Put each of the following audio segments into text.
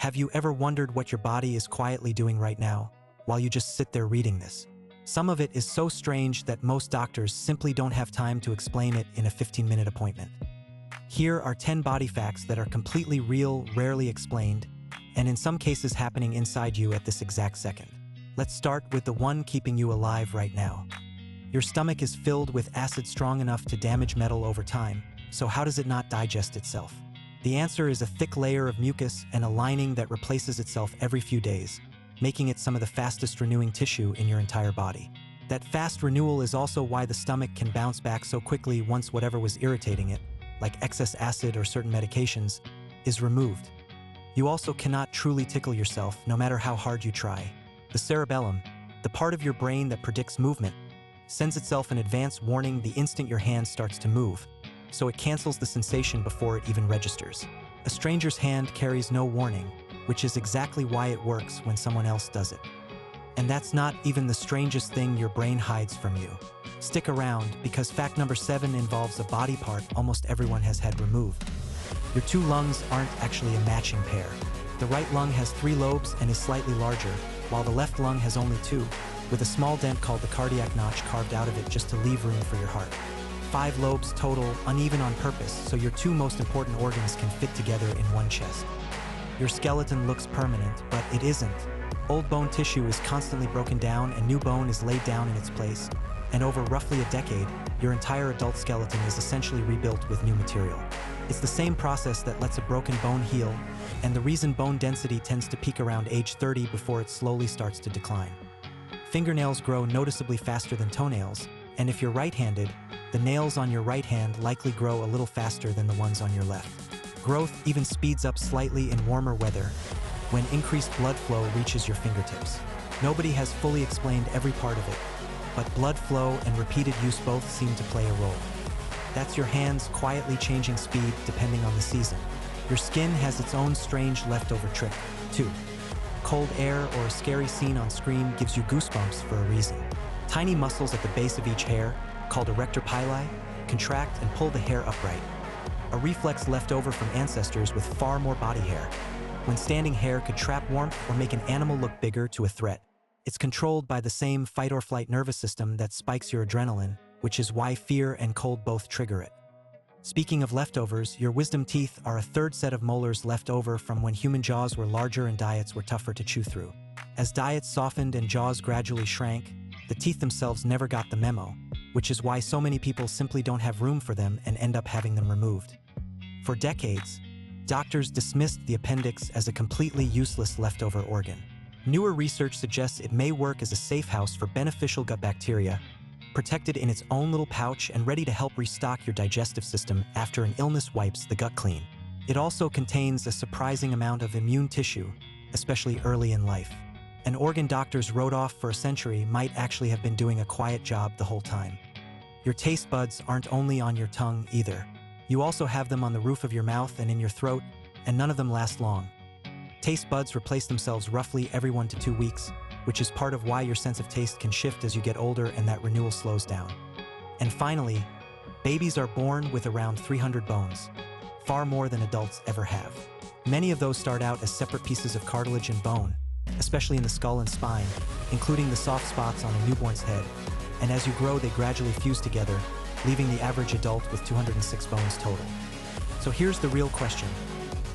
Have you ever wondered what your body is quietly doing right now, while you just sit there reading this? Some of it is so strange that most doctors simply don't have time to explain it in a 15-minute appointment. Here are 10 body facts that are completely real, rarely explained, and in some cases happening inside you at this exact second. Let's start with the one keeping you alive right now. Your stomach is filled with acid strong enough to damage metal over time, so how does it not digest itself? The answer is a thick layer of mucus and a lining that replaces itself every few days, making it some of the fastest renewing tissue in your entire body. That fast renewal is also why the stomach can bounce back so quickly once whatever was irritating it, like excess acid or certain medications, is removed. You also cannot truly tickle yourself, no matter how hard you try. The cerebellum, the part of your brain that predicts movement, sends itself an advance warning the instant your hand starts to move, so it cancels the sensation before it even registers. A stranger's hand carries no warning, which is exactly why it works when someone else does it. And that's not even the strangest thing your brain hides from you. Stick around, because fact number 7 involves a body part almost everyone has had removed. Your 2 lungs aren't actually a matching pair. The right lung has 3 lobes and is slightly larger, while the left lung has only 2, with a small dent called the cardiac notch carved out of it just to leave room for your heart. 5 lobes total, uneven on purpose, so your 2 most important organs can fit together in one chest. Your skeleton looks permanent, but it isn't. Old bone tissue is constantly broken down and new bone is laid down in its place, and over roughly a decade, your entire adult skeleton is essentially rebuilt with new material. It's the same process that lets a broken bone heal, and the reason bone density tends to peak around age 30 before it slowly starts to decline. Fingernails grow noticeably faster than toenails, and if you're right-handed, the nails on your right hand likely grow a little faster than the ones on your left. Growth even speeds up slightly in warmer weather, when increased blood flow reaches your fingertips. Nobody has fully explained every part of it, but blood flow and repeated use both seem to play a role. That's your hands quietly changing speed depending on the season. Your skin has its own strange leftover trick, too. Cold air or a scary scene on screen gives you goosebumps for a reason. Tiny muscles at the base of each hair, called erector pili, contract and pull the hair upright. A reflex left over from ancestors with far more body hair. When standing hair could trap warmth or make an animal look bigger to a threat. It's controlled by the same fight or flight nervous system that spikes your adrenaline, which is why fear and cold both trigger it. Speaking of leftovers, your wisdom teeth are a 3rd set of molars left over from when human jaws were larger and diets were tougher to chew through. As diets softened and jaws gradually shrank, the teeth themselves never got the memo, which is why so many people simply don't have room for them and end up having them removed. For decades, doctors dismissed the appendix as a completely useless leftover organ. Newer research suggests it may work as a safe house for beneficial gut bacteria, protected in its own little pouch and ready to help restock your digestive system after an illness wipes the gut clean. It also contains a surprising amount of immune tissue, especially early in life. An organ doctors wrote off for a century might actually have been doing a quiet job the whole time. Your taste buds aren't only on your tongue either. You also have them on the roof of your mouth and in your throat, and none of them last long. Taste buds replace themselves roughly every 1 to 2 weeks, which is part of why your sense of taste can shift as you get older and that renewal slows down. And finally, babies are born with around 300 bones, far more than adults ever have. Many of those start out as separate pieces of cartilage and bone, especially in the skull and spine, including the soft spots on a newborn's head, and as you grow they gradually fuse together, leaving the average adult with 206 bones total. So here's the real question.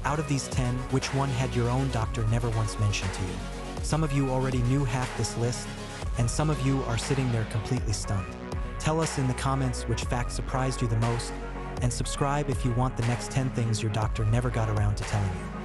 Out of these 10, which one had your own doctor never once mentioned to you? Some of you already knew half this list, and some of you are sitting there completely stunned. Tell us in the comments which fact surprised you the most, and subscribe if you want the next 10 things your doctor never got around to telling you.